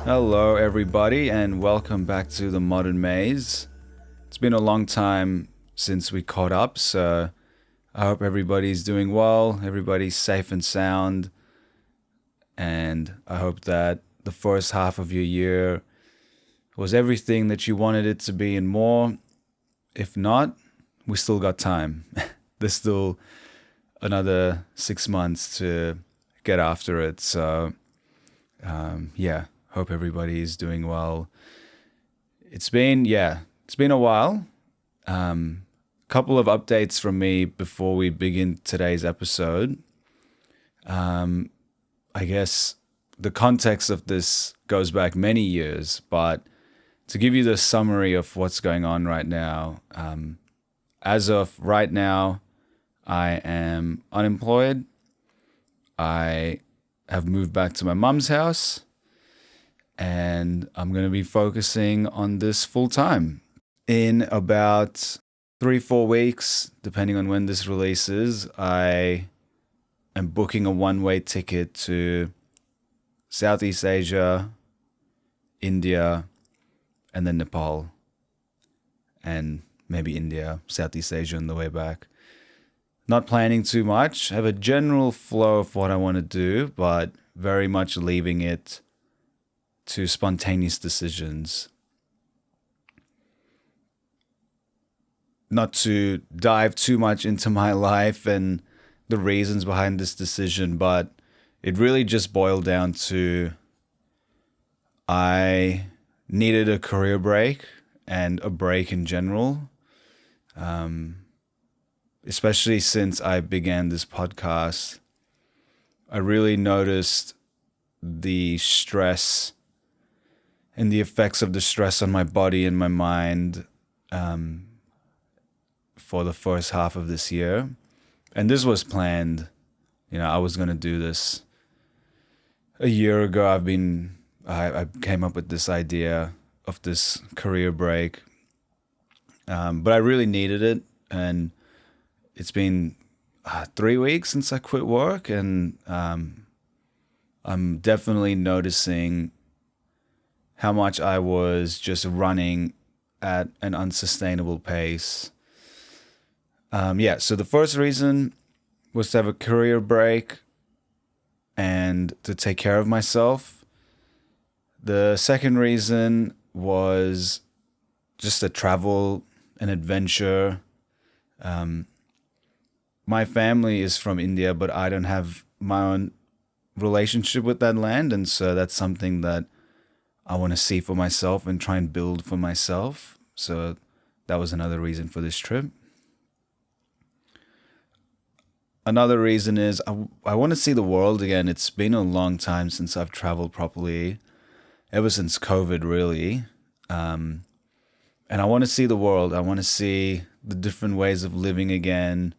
Hello, everybody, and welcome back to the Modern Maze. It's been a long time since we caught up, so I hope everybody's doing well, everybody's safe and sound, and I hope that the first half of your year was everything that you wanted it to be and more. If not, we still got time. There's still another 6 months to get after it, so yeah. Hope everybody is doing well. It's been a while. Couple of updates from me before we begin today's episode. I guess the context of this goes back many years, but to give you the summary of what's going on right now, as of right now, I am unemployed. I have moved back to my mum's house. And I'm going to be focusing on this full time. In about 3-4 weeks, depending on when this releases, I am booking a one-way ticket to Southeast Asia, India, and then Nepal. And maybe India, Southeast Asia on the way back. Not planning too much. I have a general flow of what I want to do, but very much leaving it to spontaneous decisions. Not to dive too much into my life and the reasons behind this decision, but it really just boiled down to I needed a career break and a break in general, especially since I began this podcast. I really noticed the stress and the effects of the stress on my body and my mind for the first half of this year. And this was planned. I was going to do this a year ago. I came up with this idea of this career break. But I really needed it. And it's been 3 weeks since I quit work. And I'm definitely noticing how much I was just running at an unsustainable pace. So the first reason was to have a career break and to take care of myself. The second reason was just to travel and adventure. My family is from India, but I don't have my own relationship with that land, and so that's something that I want to see for myself and try and build for myself. So that was another reason for this trip. Another reason is I want to see the world again. It's been a long time since I've traveled properly, ever since COVID, really. And I want to see the world. I want to see the different ways of living again.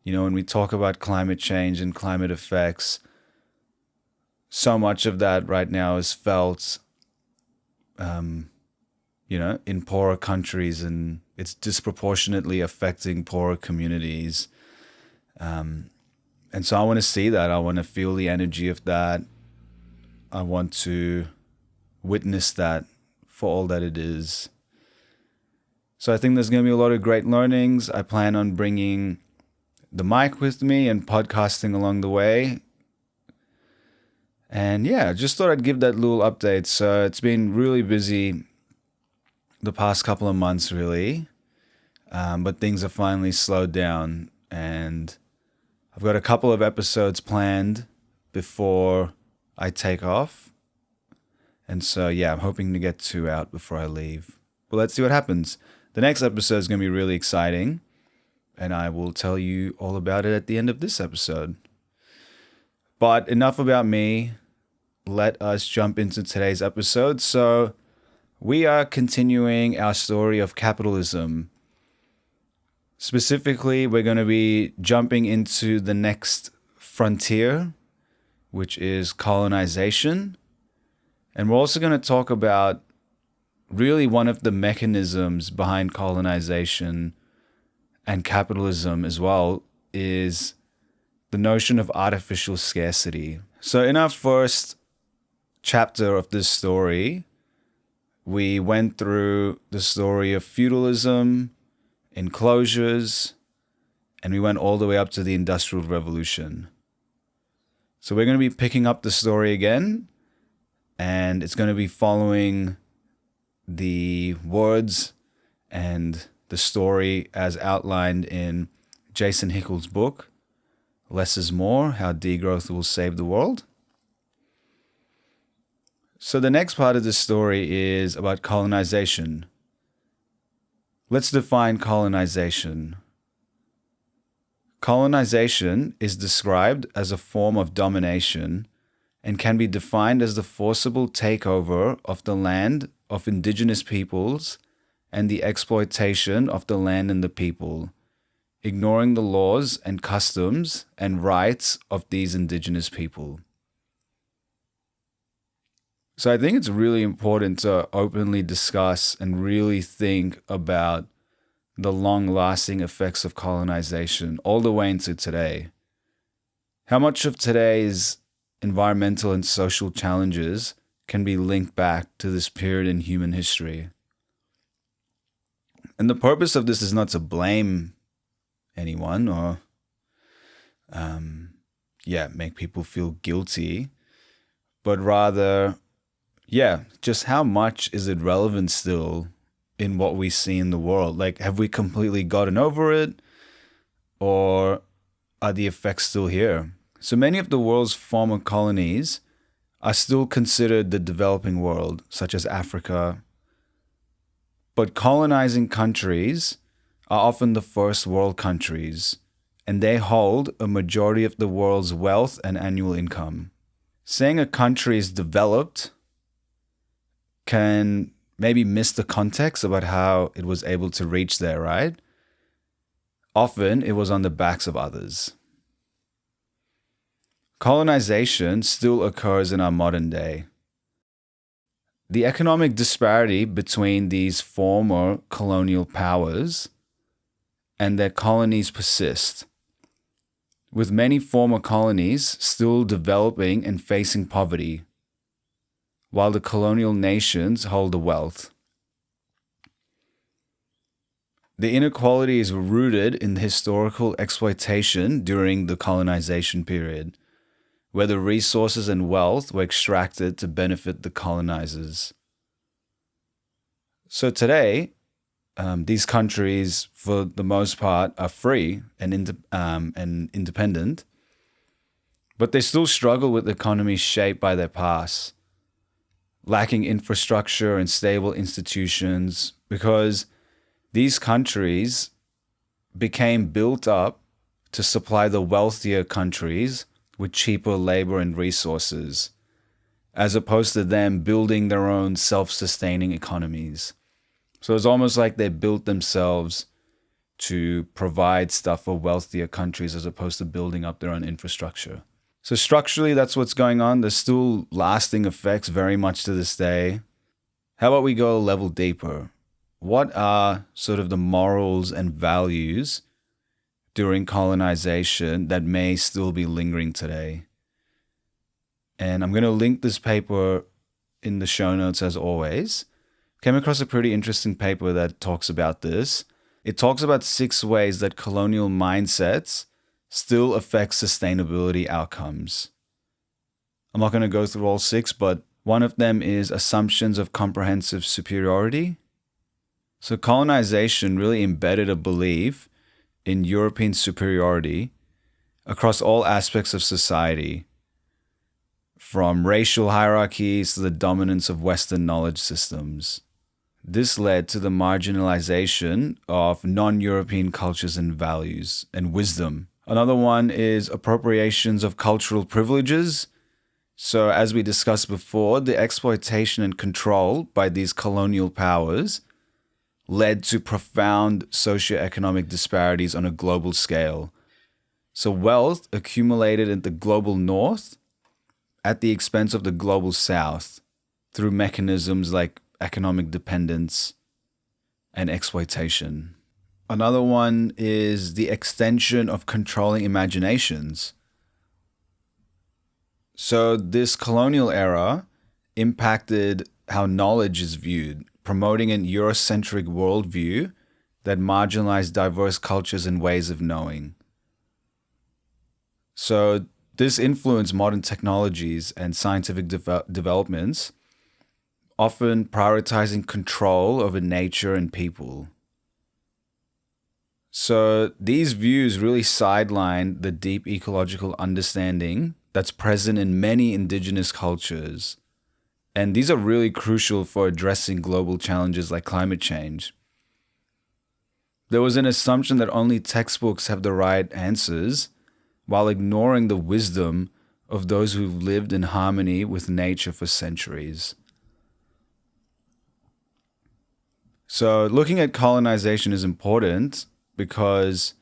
When we talk about climate change and climate effects, so much of that right now is felt in poorer countries, and it's disproportionately affecting poorer communities. And so I want to see that. I want to feel the energy of that. I want to witness that for all that it is. So I think there's going to be a lot of great learnings. I plan on bringing the mic with me and podcasting along the way. And yeah, just thought I'd give that little update. So it's been really busy the past couple of months, really. But things have finally slowed down. And I've got a couple of episodes planned before I take off. And so, yeah, I'm hoping to get 2 out before I leave. But let's see what happens. The next episode is going to be really exciting. And I will tell you all about it at the end of this episode. But enough about me. Let us jump into today's episode. So we are continuing our story of capitalism. Specifically, we're going to be jumping into the next frontier, which is colonization. And we're also going to talk about really one of the mechanisms behind colonization and capitalism as well is the notion of artificial scarcity. So in our first chapter of this story, we went through the story of feudalism, enclosures, and we went all the way up to the Industrial Revolution. So we're going to be picking up the story again, and it's going to be following the words and the story as outlined in Jason Hickel's book, Less is More, How Degrowth Will Save the World. So the next part of the story is about colonization. Let's define colonization. Colonization is described as a form of domination and can be defined as the forcible takeover of the land of indigenous peoples and the exploitation of the land and the people, ignoring the laws and customs and rights of these indigenous people. So I think it's really important to openly discuss and really think about the long-lasting effects of colonization all the way into today. How much of today's environmental and social challenges can be linked back to this period in human history? And the purpose of this is not to blame anyone or make people feel guilty, but rather, just how much is it relevant still in what we see in the world? Like, have we completely gotten over it, or are the effects still here? So many of the world's former colonies are still considered the developing world, such as Africa. But colonizing countries are often the first world countries, and they hold a majority of the world's wealth and annual income. Saying a country is developed can maybe miss the context about how it was able to reach there, right? Often it was on the backs of others. Colonization still occurs in our modern day. The economic disparity between these former colonial powers and their colonies persist, with many former colonies still developing and facing poverty, while the colonial nations hold the wealth. The inequality is rooted in the historical exploitation during the colonization period, where the resources and wealth were extracted to benefit the colonizers. So today, these countries, for the most part, are free and independent, but they still struggle with economies shaped by their past, lacking infrastructure and stable institutions, because these countries became built up to supply the wealthier countries with cheaper labor and resources, as opposed to them building their own self-sustaining economies. So it's almost like they built themselves to provide stuff for wealthier countries as opposed to building up their own infrastructure. So structurally, that's what's going on. There's still lasting effects very much to this day. How about we go a level deeper? What are sort of the morals and values during colonization that may still be lingering today? And I'm going to link this paper in the show notes as always. Came across a pretty interesting paper that talks about this. It talks about 6 ways that colonial mindsets still affect sustainability outcomes. I'm not going to go through all 6, but one of them is assumptions of comprehensive superiority. So colonization really embedded a belief in European superiority across all aspects of society, from racial hierarchies to the dominance of Western knowledge systems. This led to the marginalization of non-European cultures and values and wisdom. Another one is appropriations of cultural privileges. So as we discussed before, the exploitation and control by these colonial powers led to profound socioeconomic disparities on a global scale. So wealth accumulated in the global north at the expense of the global south through mechanisms like economic dependence and exploitation. Another one is the extension of controlling imaginations. So this colonial era impacted how knowledge is viewed, promoting an Eurocentric worldview that marginalized diverse cultures and ways of knowing. So this influenced modern technologies and scientific developments, often prioritizing control over nature and people. So these views really sideline the deep ecological understanding that's present in many indigenous cultures. And these are really crucial for addressing global challenges like climate change. There was an assumption that only textbooks have the right answers, while ignoring the wisdom of those who've lived in harmony with nature for centuries. So looking at colonization is important because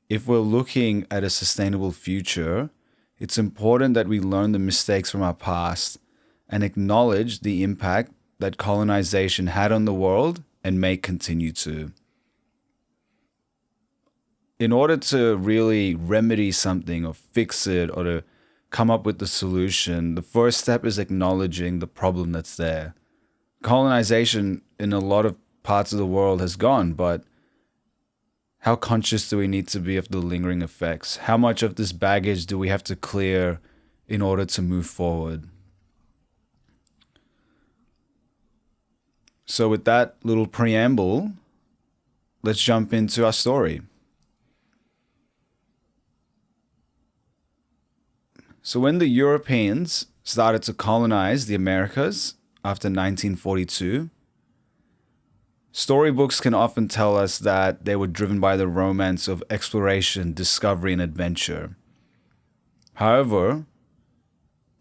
if we're looking at a sustainable future, it's important that we learn the mistakes from our past and acknowledge the impact that colonization had on the world and may continue to. In order to really remedy something or fix it or to come up with the solution, the first step is acknowledging the problem that's there. Colonization in a lot of parts of the world has gone, but how conscious do we need to be of the lingering effects? How much of this baggage do we have to clear in order to move forward? So with that little preamble, let's jump into our story. So when the Europeans started to colonize the Americas after 1942, storybooks can often tell us that they were driven by the romance of exploration, discovery, and adventure. However,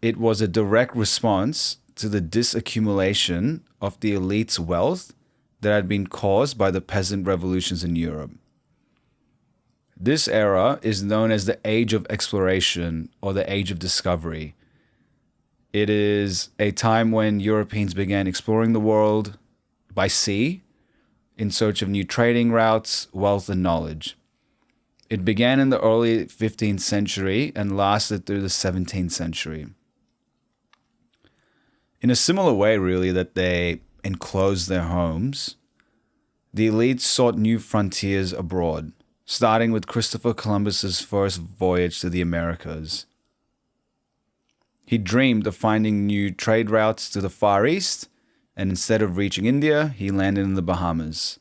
it was a direct response to the disaccumulation of the elite's wealth that had been caused by the peasant revolutions in Europe. This era is known as the Age of Exploration or the Age of Discovery. It is a time when Europeans began exploring the world by sea in search of new trading routes, wealth, and knowledge. It began in the early 15th century and lasted through the 17th century. In a similar way, really, that they enclosed their homes, the elites sought new frontiers abroad, starting with Christopher Columbus's first voyage to the Americas. He dreamed of finding new trade routes to the Far East, and instead of reaching India, he landed in the Bahamas.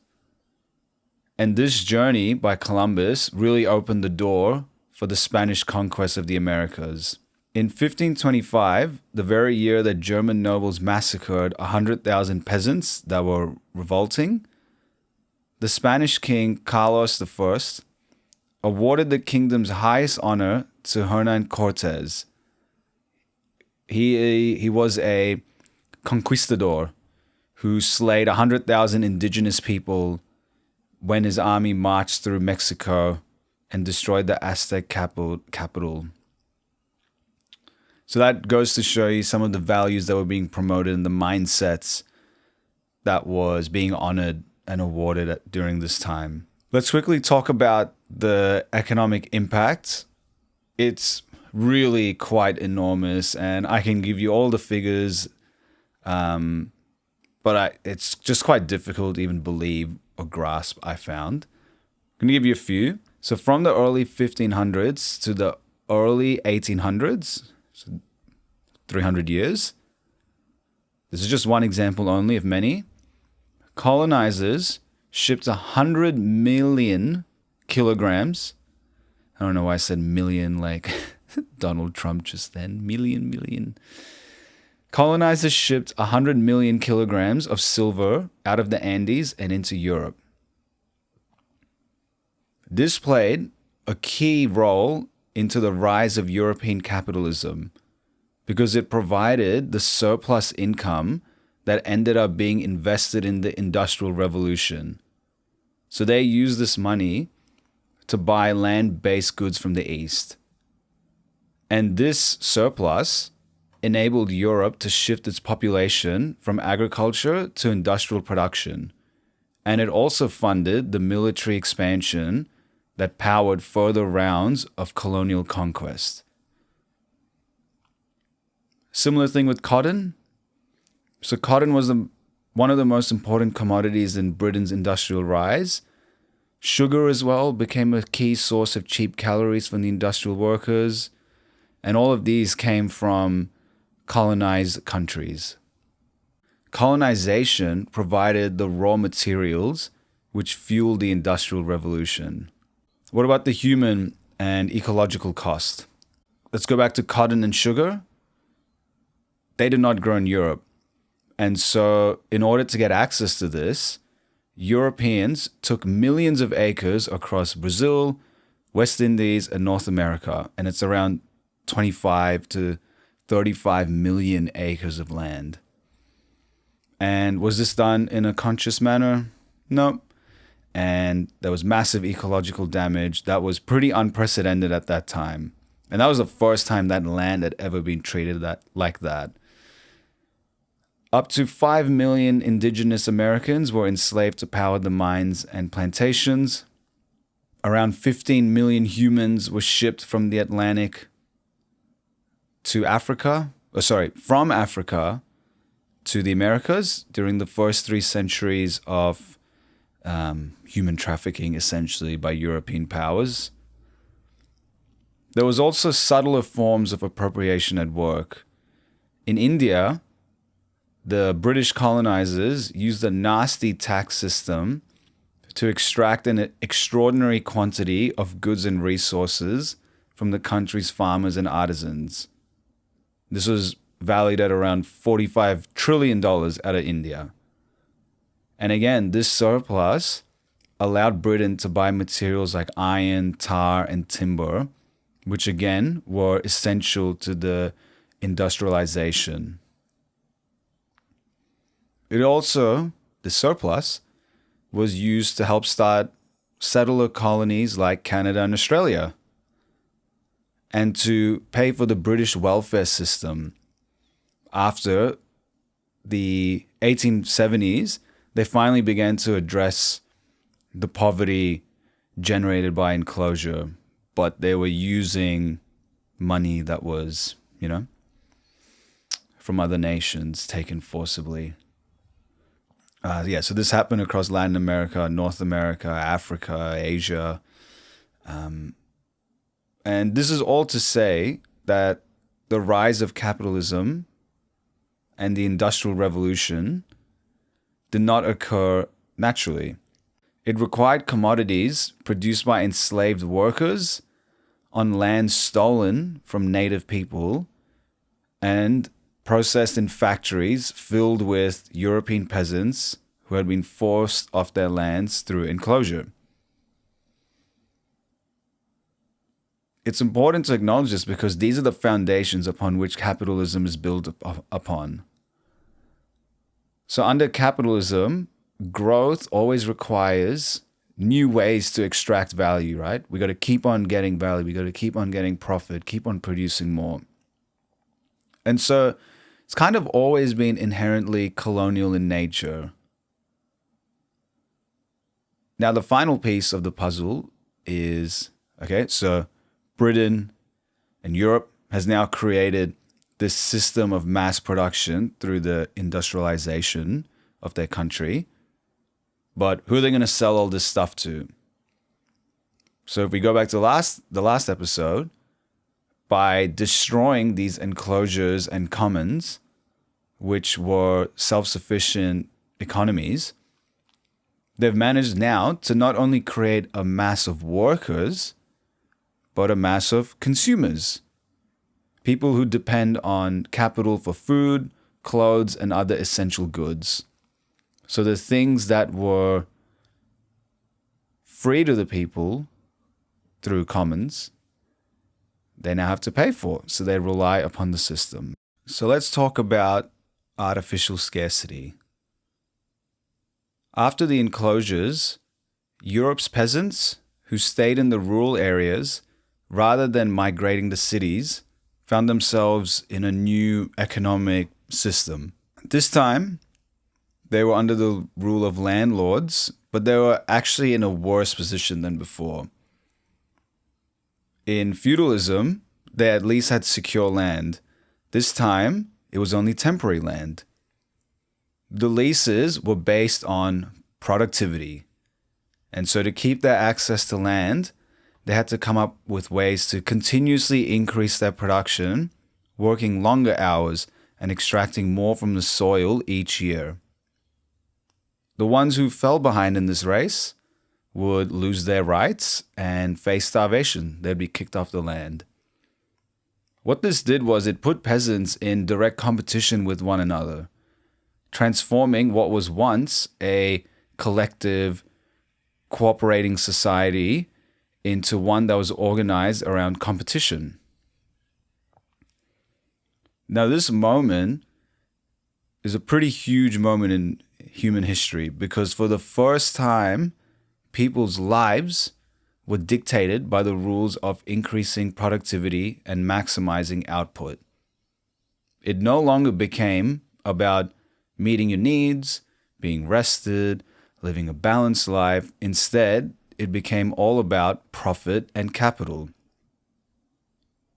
And this journey by Columbus really opened the door for the Spanish conquest of the Americas. In 1525, the very year that German nobles massacred 100,000 peasants that were revolting, the Spanish king Carlos I awarded the kingdom's highest honor to Hernan Cortes. He was a conquistador who slayed 100,000 indigenous people when his army marched through Mexico and destroyed the Aztec capital. So that goes to show you some of the values that were being promoted and the mindsets that was being honored and awarded during this time. Let's quickly talk about the economic impact. It's really quite enormous, and I can give you all the figures, but it's just quite difficult to even believe or grasp, I found. I'm going to give you a few. So from the early 1500s to the early 1800s, so 300 years, this is just one example only of many, colonizers shipped 100 million kilograms. I don't know why I said million like Donald Trump just then. Million. Colonizers shipped 100 million kilograms of silver out of the Andes and into Europe. This played a key role into the rise of European capitalism because it provided the surplus income that ended up being invested in the Industrial Revolution. So they used this money to buy land-based goods from the East. And this surplus enabled Europe to shift its population from agriculture to industrial production. And it also funded the military expansion that powered further rounds of colonial conquest. Similar thing with cotton. So cotton was one of the most important commodities in Britain's industrial rise. Sugar as well became a key source of cheap calories for the industrial workers. And all of these came from colonized countries. Colonisation provided the raw materials which fueled the Industrial Revolution. What about the human and ecological cost? Let's go back to cotton and sugar. They did not grow in Europe. And so in order to get access to this, Europeans took millions of acres across Brazil, West Indies, and North America. And it's around 25 to 35 million acres of land. And was this done in a conscious manner? No. And there was massive ecological damage that was pretty unprecedented at that time. And that was the first time that land had ever been treated like that. Up to 5 million indigenous Americans were enslaved to power the mines and plantations. Around 15 million humans were shipped from the Atlantic to Africa. From Africa to the Americas during the first 3 centuries of human trafficking, essentially, by European powers. There was also subtler forms of appropriation at work. In India, the British colonizers used a nasty tax system to extract an extraordinary quantity of goods and resources from the country's farmers and artisans. This was valued at around $45 trillion out of India. And again, this surplus allowed Britain to buy materials like iron, tar, and timber, which again were essential to the industrialization. The surplus was used to help start settler colonies like Canada and Australia, and to pay for the British welfare system. After the 1870s, they finally began to address the poverty generated by enclosure, but they were using money that was, from other nations taken forcibly. So this happened across Latin America, North America, Africa, Asia. And this is all to say that the rise of capitalism and the Industrial Revolution did not occur naturally. It required commodities produced by enslaved workers on land stolen from native people and processed in factories filled with European peasants who had been forced off their lands through enclosure. It's important to acknowledge this because these are the foundations upon which capitalism is built upon. So under capitalism, growth always requires new ways to extract value, right? We got to keep on getting value. We got to keep on getting profit, keep on producing more. And so it's kind of always been inherently colonial in nature. Now, the final piece of the puzzle is, so Britain and Europe has now created this system of mass production through the industrialization of their country. But who are they going to sell all this stuff to? So if we go back to the last episode, by destroying these enclosures and commons, which were self-sufficient economies, they've managed now to not only create a mass of workers, but a mass of consumers. People who depend on capital for food, clothes, and other essential goods. So the things that were free to the people through commons, they now have to pay for. So they rely upon the system. So let's talk about artificial scarcity. After the enclosures, Europe's peasants who stayed in the rural areas rather than migrating to cities found themselves in a new economic system. This time, they were under the rule of landlords, but they were actually in a worse position than before. In feudalism, they at least had secure land. This time, it was only temporary land. The leases were based on productivity. And so to keep their access to land, they had to come up with ways to continuously increase their production, working longer hours and extracting more from the soil each year. The ones who fell behind in this race would lose their rights and face starvation. They'd be kicked off the land. What this did was it put peasants in direct competition with one another, transforming what was once a collective, cooperating society into one that was organized around competition. Now, this moment is a pretty huge moment in human history because for the first time, people's lives were dictated by the rules of increasing productivity and maximizing output. It no longer became about meeting your needs, being rested, living a balanced life. Instead, it became all about profit and capital.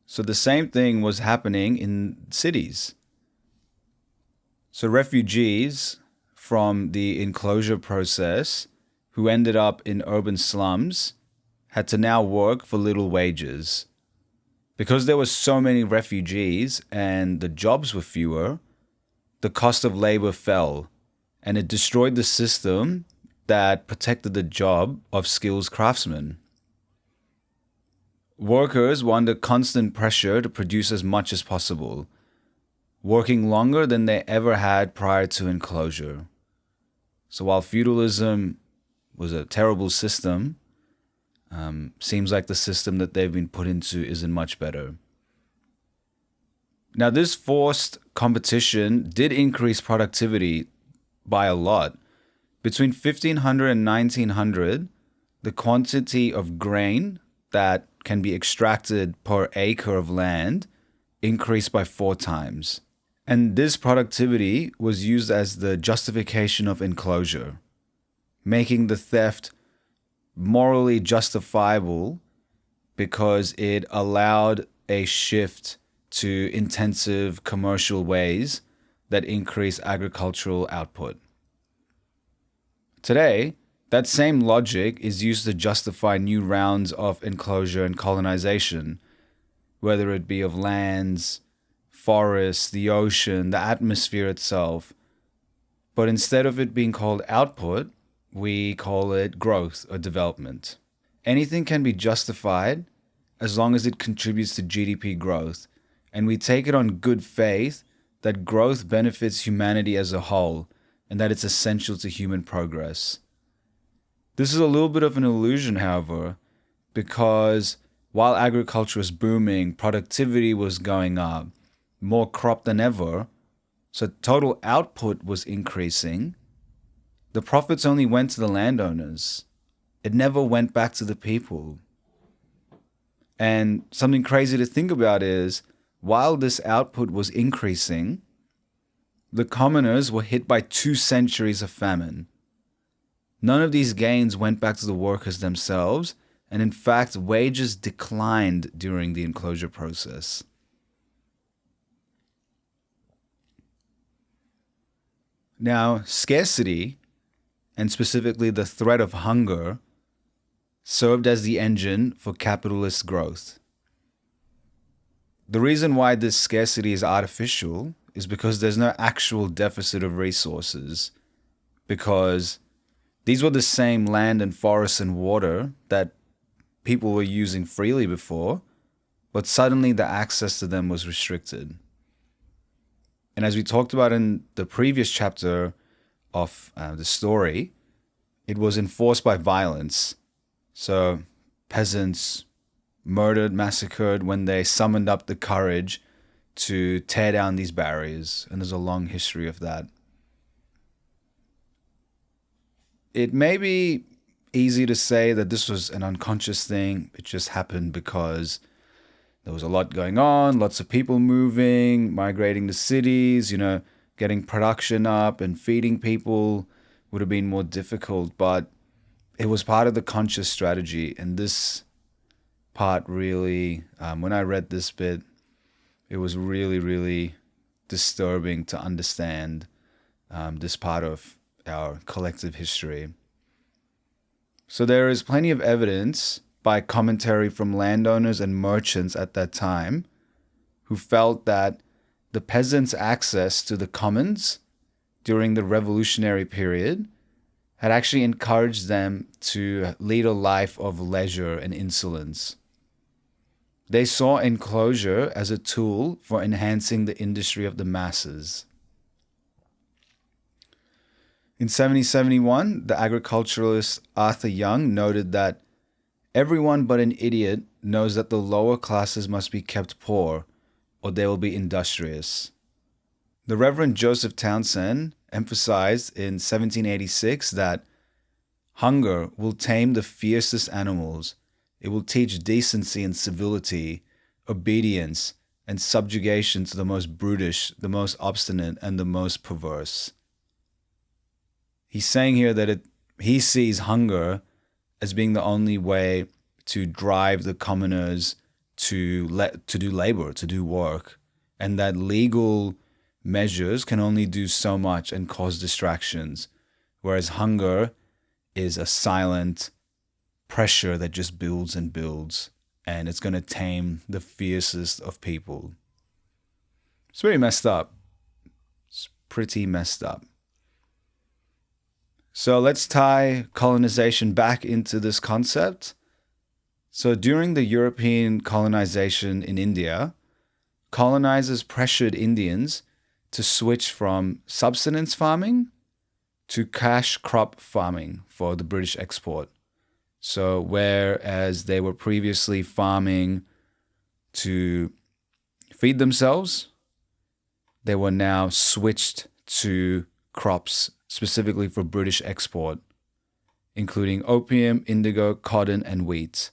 So the same thing was happening in cities. So refugees from the enclosure process who ended up in urban slums had to now work for little wages. Because there were so many refugees and the jobs were fewer, the cost of labor fell, and it destroyed the system that protected the job of skilled craftsmen. Workers were under constant pressure to produce as much as possible, working longer than they ever had prior to enclosure. So while feudalism was a terrible system, seems like the system that they've been put into isn't much better. Now, this forced competition did increase productivity by a lot. Between 1500 and 1900, the quantity of grain that can be extracted per acre of land increased by 4 times. And this productivity was used as the justification of enclosure, making the theft morally justifiable because it allowed a shift to intensive commercial ways that increase agricultural output. Today, that same logic is used to justify new rounds of enclosure and colonization, whether it be of lands, forests, the ocean, the atmosphere itself. But instead of it being called output, we call it growth or development. Anything can be justified as long as it contributes to GDP growth, and we take it on good faith that growth benefits humanity as a whole and that it's essential to human progress. This is a little bit of an illusion, however, because while agriculture was booming, productivity was going up, more crop than ever, so total output was increasing. The profits only went to the landowners. It never went back to the people. And something crazy to think about is, while this output was increasing, the commoners were hit by 2 centuries of famine. None of these gains went back to the workers themselves, and in fact, wages declined during the enclosure process. Now, scarcity, and specifically the threat of hunger, served as the engine for capitalist growth. The reason why this scarcity is artificial is because there's no actual deficit of resources, because these were the same land and forests and water that people were using freely before, but suddenly the access to them was restricted. And as we talked about in the previous chapter of the story, it was enforced by violence. So peasants murdered, massacred when they summoned up the courage to tear down these barriers. And there's a long history of that. It may be easy to say that this was an unconscious thing. It just happened because there was a lot going on, lots of people moving, migrating to cities, getting production up and feeding people would have been more difficult, but it was part of the conscious strategy. And this part really, when I read this bit, it was really, really disturbing to understand this part of our collective history. So there is plenty of evidence by commentary from landowners and merchants at that time who felt that the peasants' access to the commons during the revolutionary period had actually encouraged them to lead a life of leisure and insolence. They saw enclosure as a tool for enhancing the industry of the masses. In 1771, the agriculturalist Arthur Young noted that everyone but an idiot knows that the lower classes must be kept poor, or they will be industrious. The Reverend Joseph Townsend emphasized in 1786 that hunger will tame the fiercest animals. It will teach decency and civility, obedience, and subjugation to the most brutish, the most obstinate, and the most perverse. He's saying here that he sees hunger as being the only way to drive the commoners to do labor, to do work, and that legal measures can only do so much and cause distractions, whereas hunger is a silent pressure that just builds and builds, and it's going to tame the fiercest of people. It's pretty messed up. It's pretty messed up. So let's tie colonization back into this concept. So during the European colonization in India, colonizers pressured Indians to switch from subsistence farming to cash crop farming for the British export. So whereas they were previously farming to feed themselves, they were now switched to crops specifically for British export, including opium, indigo, cotton, and wheat.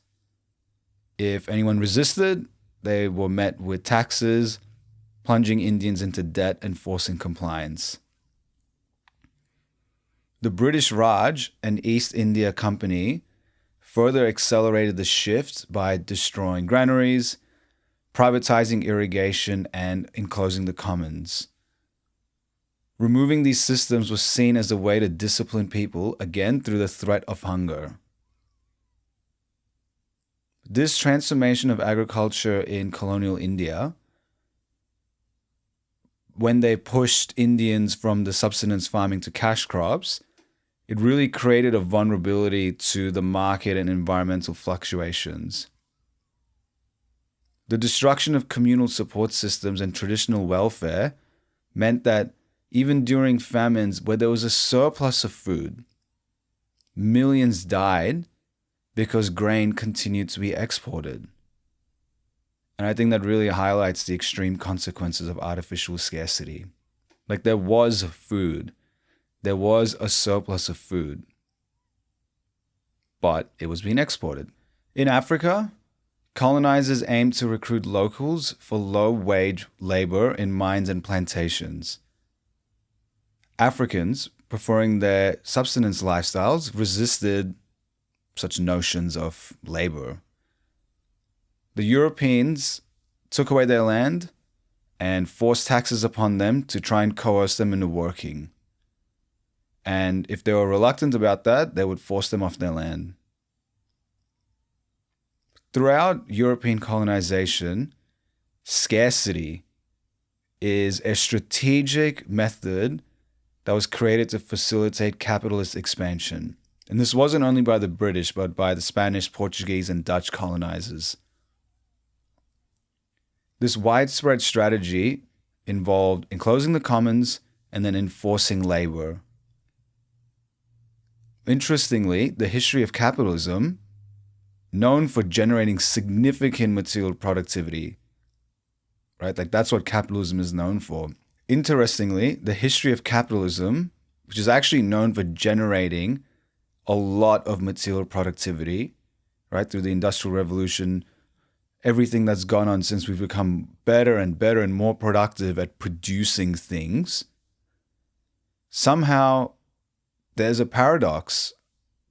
If anyone resisted, they were met with taxes, plunging Indians into debt and forcing compliance. The British Raj and East India Company further accelerated the shift by destroying granaries, privatizing irrigation, and enclosing the commons. Removing these systems was seen as a way to discipline people, again through the threat of hunger. This transformation of agriculture in colonial India, when they pushed Indians from the subsistence farming to cash crops, it really created a vulnerability to the market and environmental fluctuations. The destruction of communal support systems and traditional welfare meant that even during famines where there was a surplus of food, millions died because grain continued to be exported. And I think that really highlights the extreme consequences of artificial scarcity. Like there was food, there was a surplus of food, but it was being exported. In Africa, colonizers aimed to recruit locals for low-wage labor in mines and plantations. Africans, preferring their subsistence lifestyles, resisted such notions of labor. The Europeans took away their land and forced taxes upon them to try and coerce them into working. And if they were reluctant about that, they would force them off their land. Throughout European colonization, scarcity is a strategic method that was created to facilitate capitalist expansion. And this wasn't only by the British, but by the Spanish, Portuguese, and Dutch colonizers. This widespread strategy involved enclosing the commons and then enforcing labor. Interestingly, the history of capitalism, known for generating significant material productivity, right? Like that's what capitalism is known for. Interestingly, the history of capitalism, which is actually known for generating a lot of material productivity, right? Through the Industrial Revolution, everything that's gone on since we've become better and better and more productive at producing things, somehow there's a paradox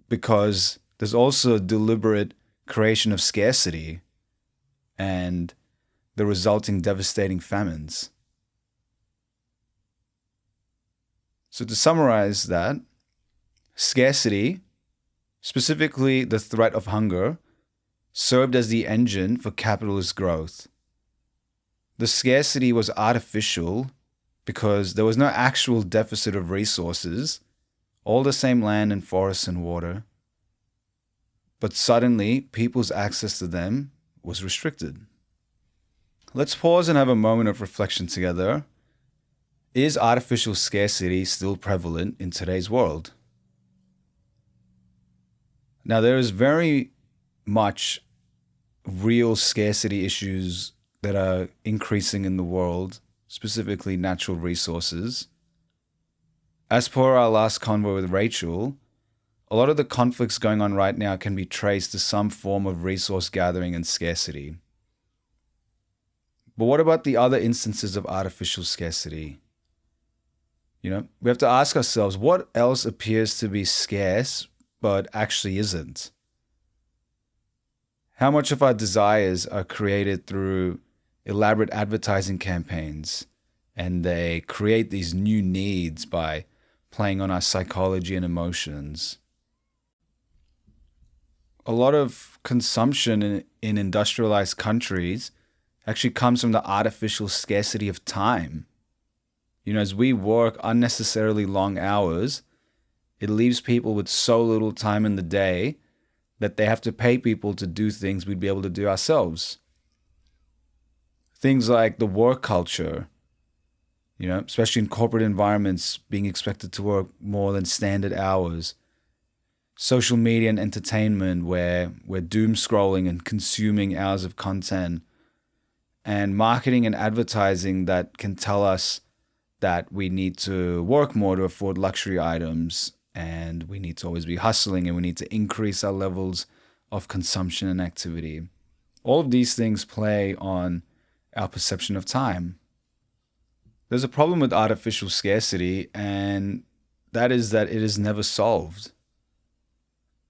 because there's also a deliberate creation of scarcity and the resulting devastating famines. So to summarize that, scarcity, specifically the threat of hunger, served as the engine for capitalist growth. The scarcity was artificial because there was no actual deficit of resources, all the same land and forests and water. But suddenly, people's access to them was restricted. Let's pause and have a moment of reflection together. Is artificial scarcity still prevalent in today's world? Now, there is very much real scarcity issues that are increasing in the world, specifically natural resources. As per our last convo with Rachel, a lot of the conflicts going on right now can be traced to some form of resource gathering and scarcity. But what about the other instances of artificial scarcity? We have to ask ourselves, what else appears to be scarce but actually isn't? How much of our desires are created through elaborate advertising campaigns, and they create these new needs by playing on our psychology and emotions? A lot of consumption in industrialized countries actually comes from the artificial scarcity of time. As we work unnecessarily long hours, it leaves people with so little time in the day that they have to pay people to do things we'd be able to do ourselves. Things like the work culture, especially in corporate environments, being expected to work more than standard hours. Social media and entertainment, where we're doom scrolling and consuming hours of content. And marketing and advertising that can tell us that we need to work more to afford luxury items, and we need to always be hustling, and we need to increase our levels of consumption and activity. All of these things play on our perception of time. There's a problem with artificial scarcity, and that is that it is never solved.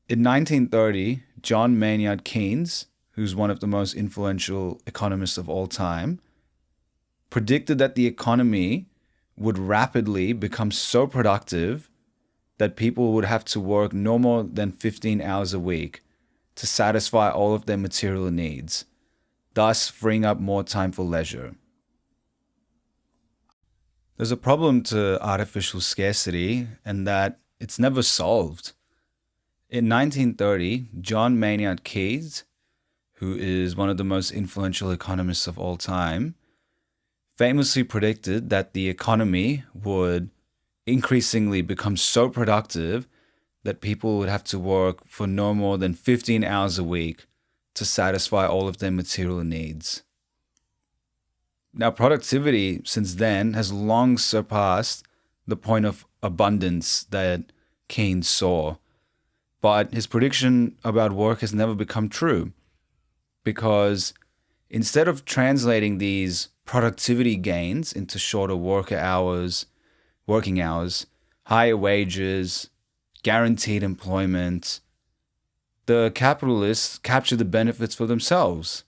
In 1930, John Maynard Keynes, who's one of the most influential economists of all time, predicted that the economy would rapidly become so productive that people would have to work no more than 15 hours a week to satisfy all of their material needs, thus freeing up more time for leisure. There's a problem to artificial scarcity, and that it's never solved. In 1930, John Maynard Keynes, who is one of the most influential economists of all time, famously predicted that the economy would increasingly become so productive that people would have to work for no more than 15 hours a week to satisfy all of their material needs. Now, productivity since then has long surpassed the point of abundance that Keynes saw, but his prediction about work has never become true, because instead of translating these productivity gains into shorter working hours, higher wages, guaranteed employment, the capitalists capture the benefits for themselves,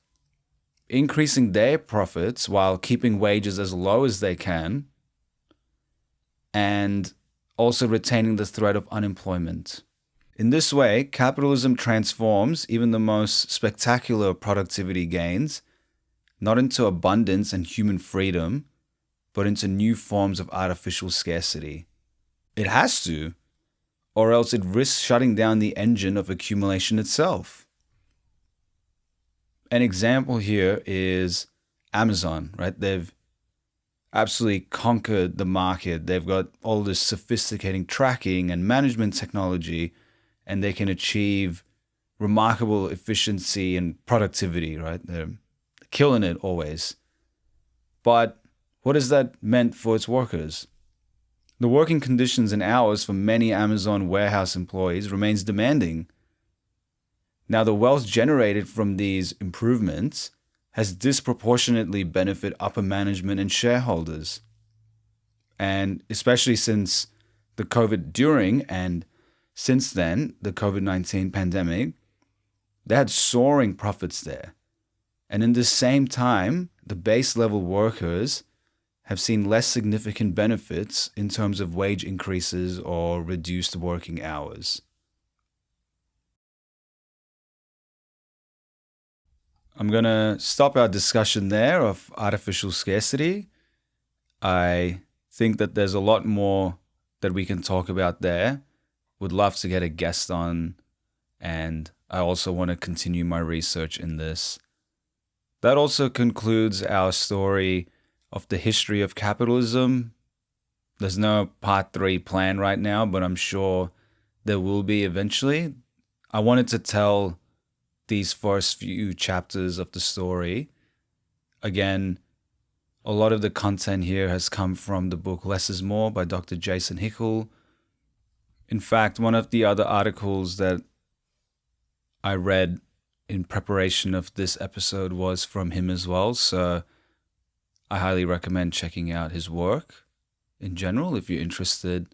increasing their profits while keeping wages as low as they can, and also retaining the threat of unemployment. In this way, capitalism transforms even the most spectacular productivity gains not into abundance and human freedom, but into new forms of artificial scarcity. It has to, or else it risks shutting down the engine of accumulation itself. An example here is Amazon, right? They've absolutely conquered the market. They've got all this sophisticated tracking and management technology, and they can achieve remarkable efficiency and productivity, right? They're killing it always. But what has that meant for its workers? The working conditions and hours for many Amazon warehouse employees remains demanding. Now, the wealth generated from these improvements has disproportionately benefited upper management and shareholders. And especially since the COVID during and since then, the COVID-19 pandemic, they had soaring profits there. And in the same time, the base level workers have seen less significant benefits in terms of wage increases or reduced working hours. I'm going to stop our discussion there of artificial scarcity. I think that there's a lot more that we can talk about there. Would love to get a guest on, and I also want to continue my research in this. That also concludes our story of the history of capitalism. There's no part 3 plan right now, but I'm sure there will be eventually. I wanted to tell these first few chapters of the story. Again, a lot of the content here has come from the book Less is More by Dr. Jason Hickel. In fact, one of the other articles that I read in preparation of this episode was from him as well, so I highly recommend checking out his work in general if you're interested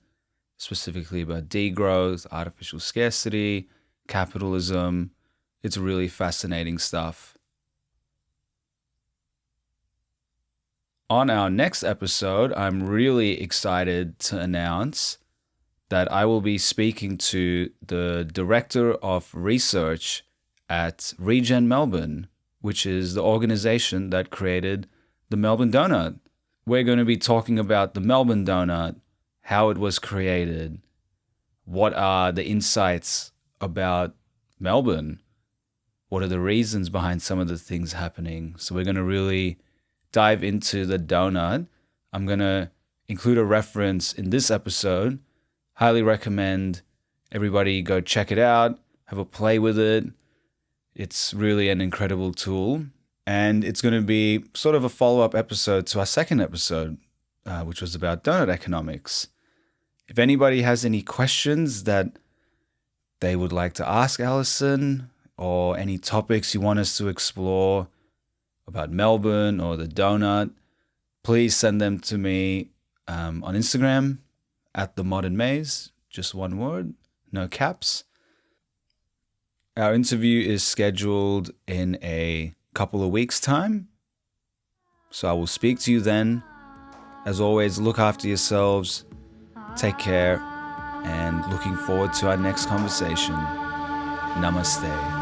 specifically about degrowth, artificial scarcity, capitalism. It's really fascinating stuff. On our next episode, I'm really excited to announce that I will be speaking to the Director of Research at Regen Melbourne, which is the organization that created the Melbourne Doughnut. We're going to be talking about the Melbourne Doughnut, how it was created, what are the insights about Melbourne, what are the reasons behind some of the things happening. So we're going to really dive into the donut. I'm going to include a reference in this episode. Highly recommend everybody go check it out, have a play with it. It's really an incredible tool. And it's going to be sort of a follow-up episode to our second episode, which was about donut economics. If anybody has any questions that they would like to ask Alison, or any topics you want us to explore about Melbourne or the donut, please send them to me on Instagram at The Modern Maze, just one word, no caps. Our interview is scheduled in a couple of weeks' time, so I will speak to you then. As always, look after yourselves, take care, and looking forward to our next conversation. Namaste.